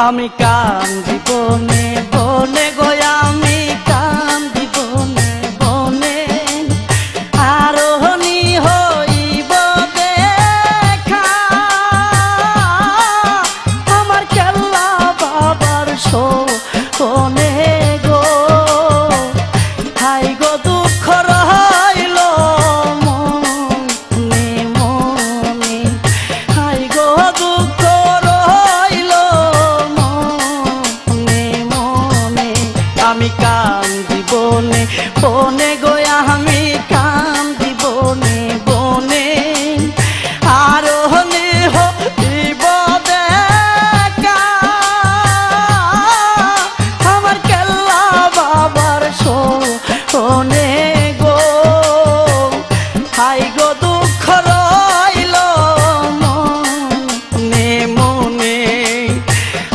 আমি কান্দি বনে বনে গো আমি কান্দি বনে বনে আরোহণী হইব দেখা আমার কেল্লা বাবার শোনে গো হাই গো দুঃখ রইল মনে মনে হাই গো দুঃখ রইল মনে মনে আমি কান্দি বনে বনে গো আমি কান্দি বনে বনে আরোহণী হইব দেখা আমার কেল্লা বাবার শোনে গো হাই গো দুঃখ রইল মনে মনে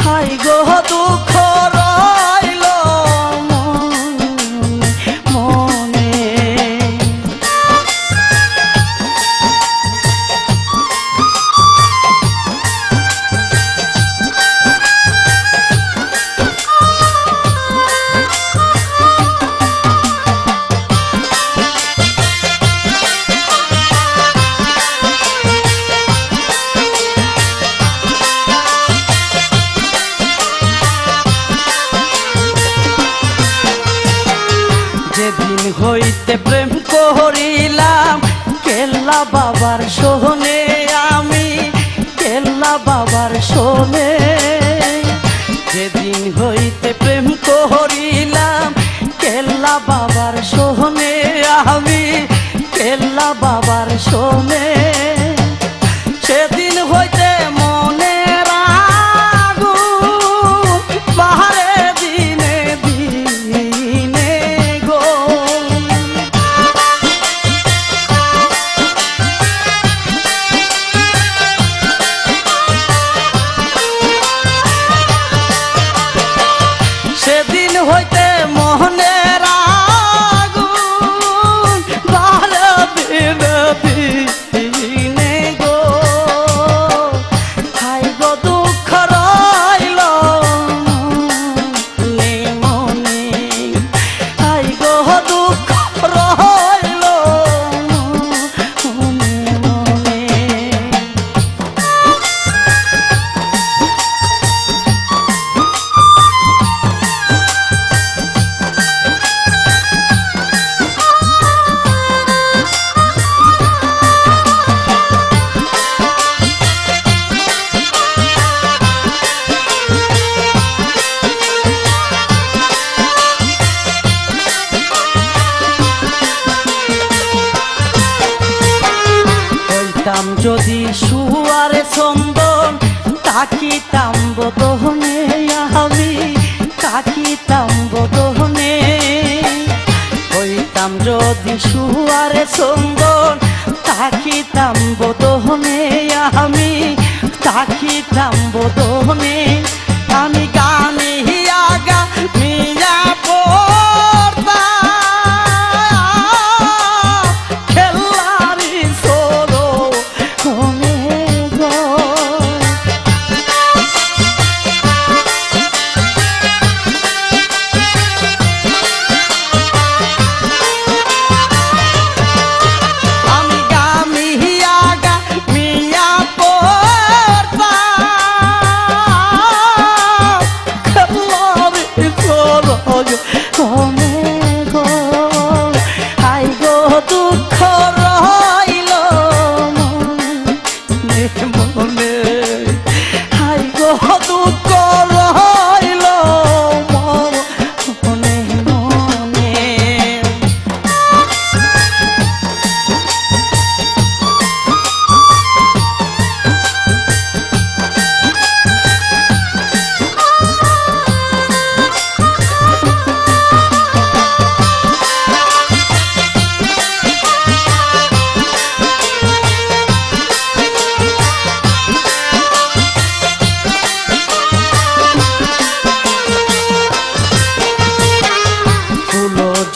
হাই গো দুঃখ রইল মনে মনে। যেদিন হইতে প্রেম করিলাম কেল্লা বাবার শোনে আমি কেল্লা বাবার শোনে যেদিন হইতে প্রেম করিলাম কেল্লা বাবার শোনে আমি কেল্লা বাবার শোনে সেদিন হইতে মনে রাগু বাহারে দিনে দিনে গো সেদিন হইতে মনে রাগু বাহারে দিনে দিনে গো হাই গো দুঃখ রইল মনে মনে হাই গো দুঃখ রইল মনে মনে। হইতাম যদি সুয়ারে চন্দন তাকিতাম বদনে আমি তাকিতাম বদনে হইতাম যদি সুয়ারে চন্দন তাকিতাম বদনে আমি তাকিতাম বদনে আমি গানে আগা মিয়া পড়তাম খেলারি সোলো কোনে গো আমি গামি আগা মিয়া পড়তাম খেলারি সোলো কোনে গো হাই গো দুঃখ রইল মনে মনে হাই গো দুঃখ রইল মনে মনে।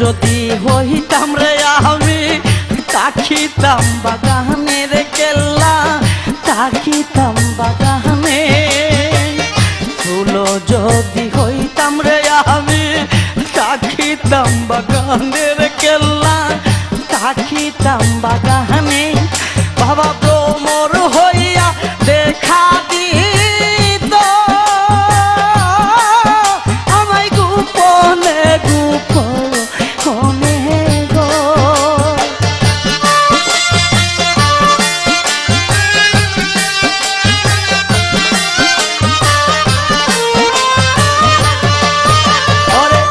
যদি হইতাম রে আমি তাকিতাম বাগানের কেল্লা তাকিতাম বাগানে ফুল বাগানের কেল্লা থাকিতাম বাগানে বাবা ভ্রমর হইয়া দেখা দিত আমায় গোপনে গোপনে গো ওরে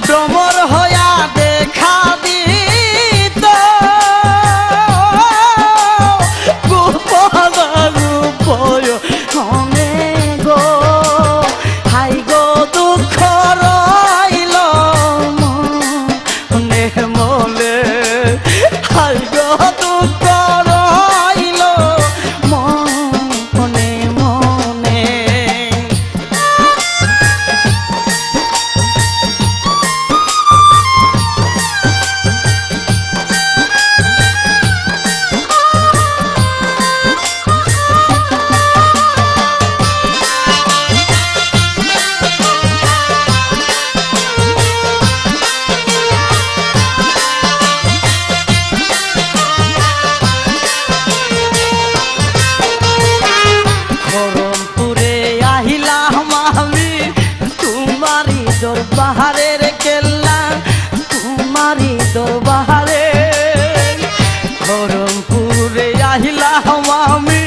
ভ্রমর হইয়া দেখা দিত গোপন গোপনে গো হাই গো দুঃখ রইল মনে মনে হাই গো দুঃখ রইল মনে মনে খরমপুরে আহিলাম আমি তোমারি দরবারের কেল্লা তোমারি দরবারে খরমপুরে আহিলাম আমি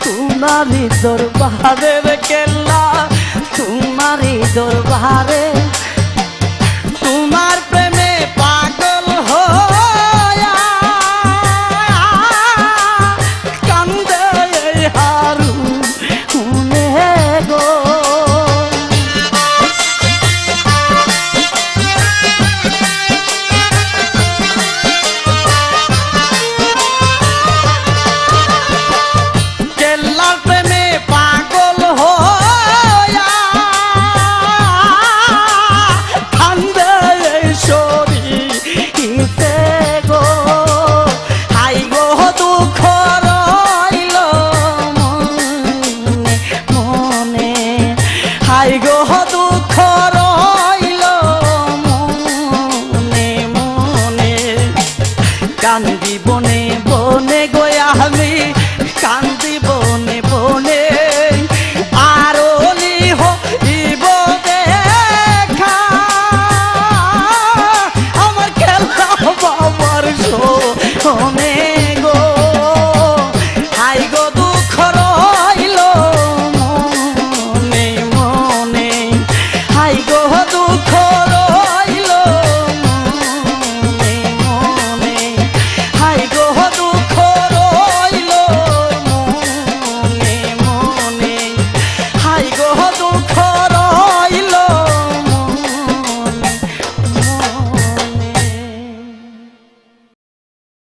তোমারি দরবারের কেল্লা তোমারি দরবারে